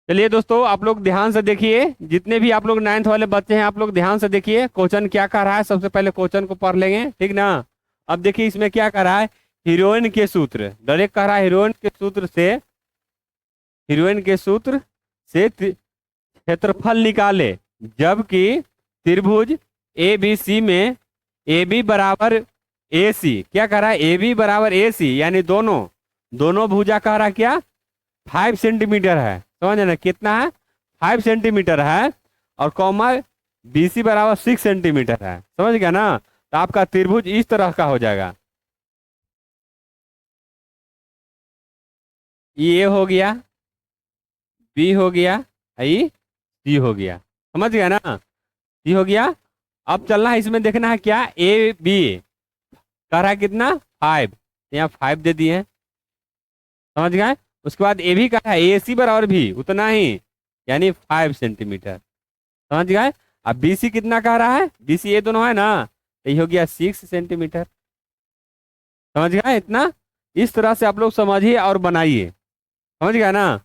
चलिए दोस्तों, आप लोग ध्यान से देखिए। जितने भी आप लोग नाइन्थ वाले बच्चे हैं, आप लोग ध्यान से देखिए क्वेश्चन क्या कह रहा है। सबसे पहले क्वेश्चन को पढ़ लेंगे, ठीक ना। अब देखिए इसमें क्या कह रहा है। हीरोइन के सूत्र, डायरेक्ट कह रहा है हीरोइन के सूत्र से क्षेत्रफल निकाले। जबकि त्रिभुज ए बी सी में ए बी बराबर ए सी, क्या कह रहा है, ए बी बराबर ए सी, यानी दोनों दोनों भुजा कह रहा है क्या, 5 सेंटीमीटर है। समझ ना कितना है, 5 सेंटीमीटर है। और कॉमा बी सी बराबर 6 सेंटीमीटर है। समझ गया ना। तो आपका त्रिभुज इस तरह का हो जाएगा। ये हो गया, बी हो गया, आई सी हो गया। समझ गया ना, सी हो गया। अब चलना है इसमें, देखना है क्या, ए बी कह रहा है कितना, 5। यहाँ 5 दे दिए हैं। समझ गए। उसके बाद ए भी कहा है ए सी बराबर भी उतना ही, यानी 5 सेंटीमीटर। समझ गए। अब बी सी कितना कह रहा है, बी सी ये दोनों है ना, तो ये हो गया 6 सेंटीमीटर। समझ गए इतना। इस तरह से आप लोग समझिए और बनाइए। समझ गया ना।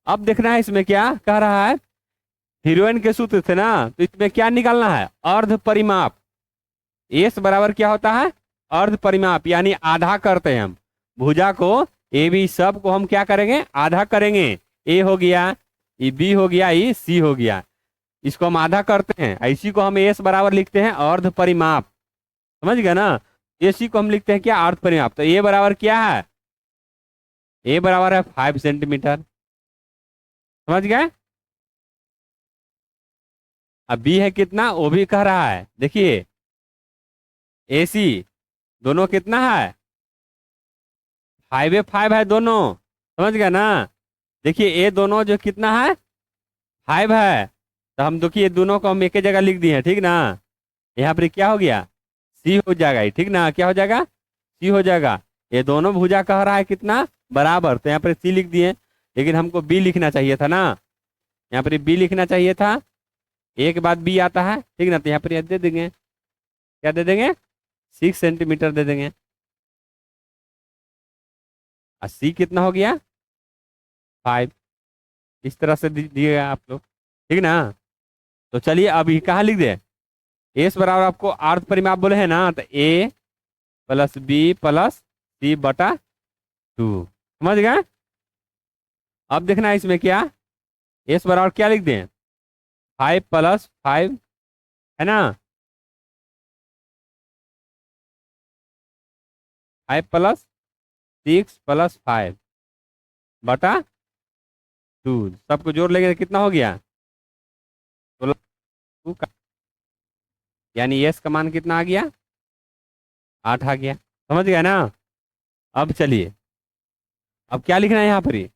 अब देखना है इसमें क्या कह रहा है। हीरोइन के सूत्र थे ना, तो इसमें क्या निकालना है, अर्ध परिमाप। एस बराबर क्या होता है, अर्ध परिमाप, यानी आधा करते हैं हम भुजा को। ए बी सब को हम क्या करेंगे, आधा करेंगे। ए हो गया, ये बी हो गया, ये सी हो गया। इसको हम आधा करते हैं, इसी को हम एस बराबर लिखते हैं अर्ध परिमाप। समझ गया ना। इसी को हम लिखते हैं क्या, अर्ध परिमाप। तो ए बराबर क्या है, ए बराबर है 5 सेंटीमीटर। समझ गए। अब बी है कितना, वो भी कह रहा है, देखिए ए सी दोनों कितना है, 5 है दोनों। समझ गया ना। देखिए ए दोनों जो कितना है, 5 है। तो हम देखिए दोनों को हम एक ही जगह लिख दिए हैं, ठीक ना। यहाँ पर क्या हो गया, सी हो जाएगा ये, ठीक ना। क्या हो जाएगा, सी हो जाएगा। ये दोनों भुजा कह रहा है कितना, बराबर, तो यहाँ पर सी लिख दिए। लेकिन हमको बी लिखना चाहिए था ना, यहाँ पर बी लिखना चाहिए था। एक बाद बी आता है, ठीक ना। तो यहाँ पर ये दे देंगे, क्या दे देंगे, 6 सेंटीमीटर दे देंगे। और सी कितना हो गया, 5। इस तरह से दिएगा आप लोग, ठीक ना। तो चलिए अब ये कहाँ लिख दे, एस बराबर आपको अर्ध परिमाप बोले हैं ना, तो ए प्लस बी प्लस सी बटा 2। समझ गए। अब देखना है इसमें क्या, एस बराबर क्या लिख दें, 5 + 5 है ना, 5 + 6 + 5 बटा 2। सबको जोड़ लेंगे तो कितना हो गया, 16। 2 का यानी एस का मान कितना आ गया, 8 आ गया। समझ गया ना। अब चलिए, अब क्या लिखना है यहाँ पर ही,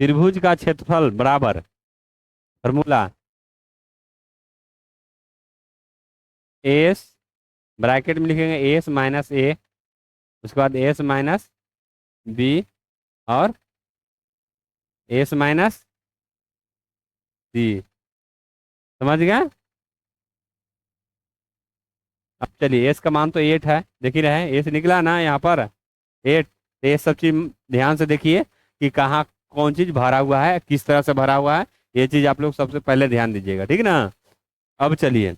त्रिभुज का क्षेत्रफल बराबर, फॉर्मूला एस, ब्रैकेट में लिखेंगे एस माइनस ए, उसके बाद एस माइनस बी, और एस माइनस सी। समझ गए। अब चलिए एस का मान तो 8 है, देख ही रहे हैं, एस निकला ना यहाँ पर 8। तो ये सब चीज ध्यान से देखिए कि कहाँ कौन चीज भरा हुआ है, किस तरह से भरा हुआ है। ये चीज आप लोग सबसे पहले ध्यान दीजिएगा, ठीक ना। अब चलिए,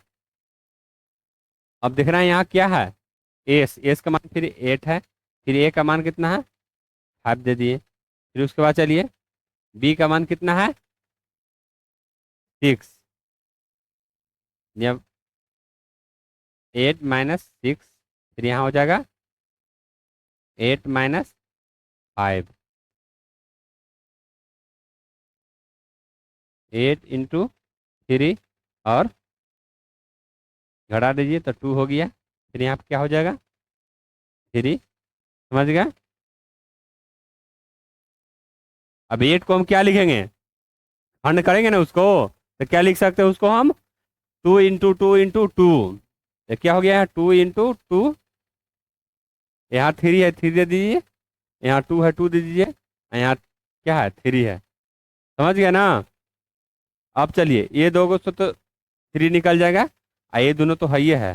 अब देखना है यहाँ क्या है, एस, एस का मान फिर 8 है, फिर ए का मान कितना है, 5 दे दिए। फिर उसके बाद चलिए बी का मान कितना है, 6। जब 8 - 6, फिर यहाँ हो जाएगा 8 - 5, 8 × 3, और घटा दीजिए तो 2 हो गया। फिर यहाँ पे क्या हो जाएगा, 3। समझ गया। अब 8 को हम क्या लिखेंगे, खंड करेंगे ना उसको, तो क्या लिख सकते हैं उसको हम, 2 × 2 × 2। तो क्या हो गया है, 2 × 2। यहाँ 3 है, 3 दे दीजिए, यहाँ 2 है, 2 दे दीजिए। यहाँ क्या है, 3 है। समझ गया ना। अब चलिए ये दो को तो 3 निकल जाएगा, ये दोनों तो है ही है,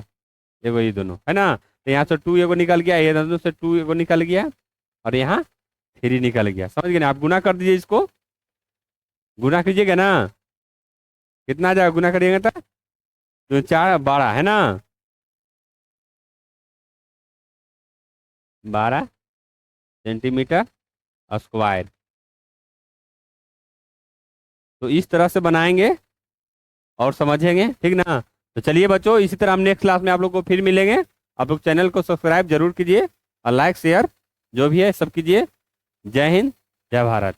ये दोनों है ना। तो यहाँ से 2 एगो निकल गया, ये दोनों से 2 एगो निकल गया, और यहाँ 3 निकल गया। समझ गए ना। आप गुना कर दीजिए, इसको गुना कीजिएगा ना, कितना आ जाएगा गुना करिएगा तो 4 12 है ना, 12 सेंटीमीटर स्क्वायर। तो इस तरह से बनाएंगे और समझेंगे, ठीक ना। तो चलिए बच्चों, इसी तरह हम नेक्स्ट क्लास में आप लोग को फिर मिलेंगे। आप लोग चैनल को सब्सक्राइब जरूर कीजिए और लाइक शेयर जो भी है सब कीजिए। जय हिंद, जय भारत।